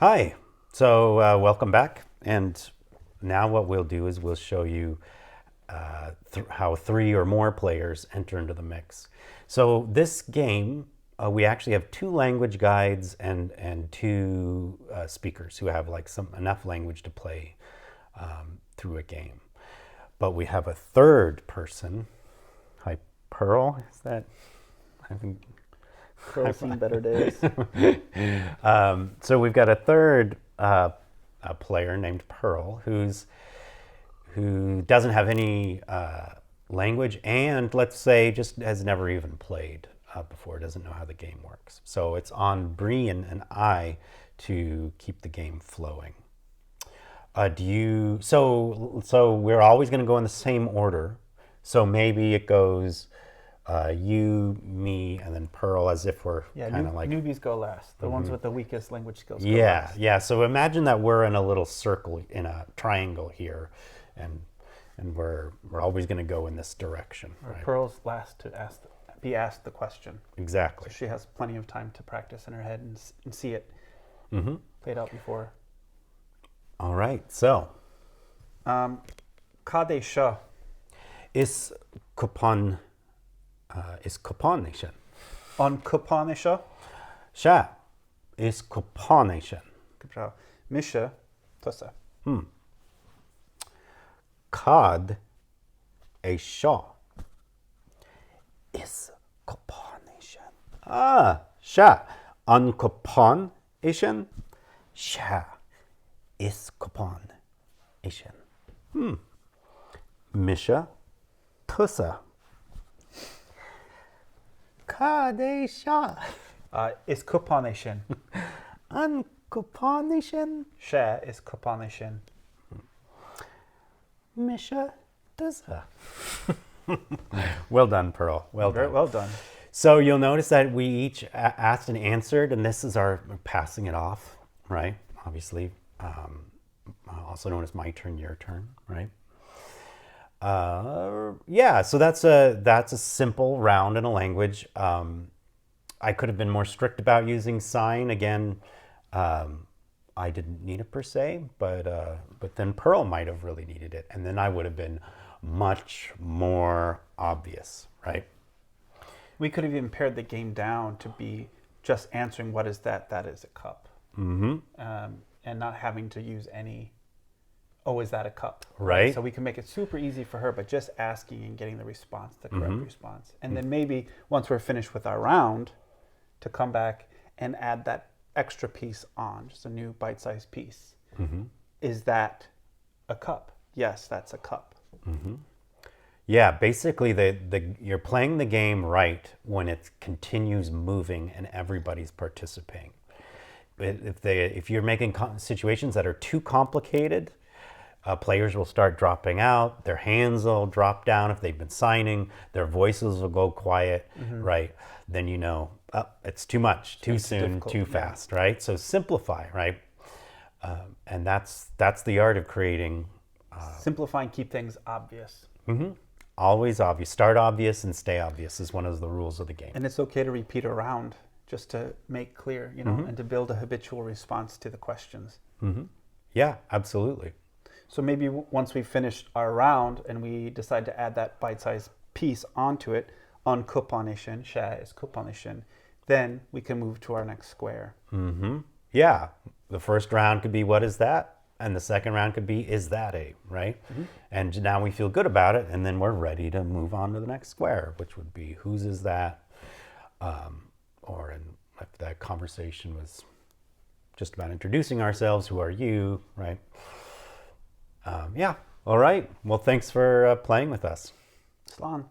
Hi. So welcome back. And now what we'll do is we'll show you how three or more players enter into the mix. So this game, we actually have two language guides and two speakers who have like enough language to play through a game. But we have a third person. Hi, Pearl. Is that? I think. Pearl's seen better days. So we've got a third a player named Pearl who doesn't have any language and let's say just has never even played before, doesn't know how the game works. So it's on Brian and I to keep the game flowing. So we're always going to go in the same order. So maybe it goes you, me, and then Pearl, as if we're kind of like newbies go last. The ones with the weakest language skills. Go yeah, last. yeah. So imagine that we're in a little circle, in a triangle here, and we're always going to go in this direction. Right? Pearl's last to be asked the question. Exactly. So she has plenty of time to practice in her head and see it played out before. All right. So, Kadesha. is kupon nation. On Kupanisha. Sha is kupon nation. Misha. Tosa. Kad a shaw is kupon nation. Sha on kupon nation. Sha is kupon nation. Misha tusa. Kadesha. Is Kupanishin. An kupanishin. She is Kupanishin. Misha tusa. Well done, Pearl. Well Very done. well done. So you'll notice that we each asked and answered, and this is our passing it off, right? Obviously, also known as my turn, your turn, right? Yeah, so that's a simple round in a language. I could have been more strict about using sign. Again, I didn't need it per se, but then Pearl might have really needed it, and then I would have been much more obvious, right? We could have even pared the game down to be just answering what is that? That is a cup. And not having to use any, oh, is that a cup? Right. So we can make it super easy for her, but just asking and getting the response, the correct response. And then maybe once we're finished with our round, to come back and add that extra piece on, just a new bite-sized piece. Is that a cup? Yes, that's a cup. Yeah, basically you're playing the game right when it continues moving and everybody's participating. If you're making situations that are too complicated, players will start dropping out, their hands will drop down if they've been signing, their voices will go quiet, right? Then you know, it's too much, too soon, too fast, right? So simplify, right? And that's the art of creating. Simplify and keep things obvious. Always obvious. Start obvious and stay obvious is one of the rules of the game. And it's okay to repeat around just to make clear, and to build a habitual response to the questions. Yeah, absolutely. So maybe once we finished our round and we decide to add that bite-sized piece onto it, on Kupanishin, She is Kupanishin, then we can move to our next square. Yeah, the first round could be, what is that? And the second round could be, is that a, right? And now we feel good about it, and then we're ready to move on to the next square, which would be, whose is that? If that conversation was just about introducing ourselves, who are you, right? Yeah, all right. Well, thanks for playing with us. Slan.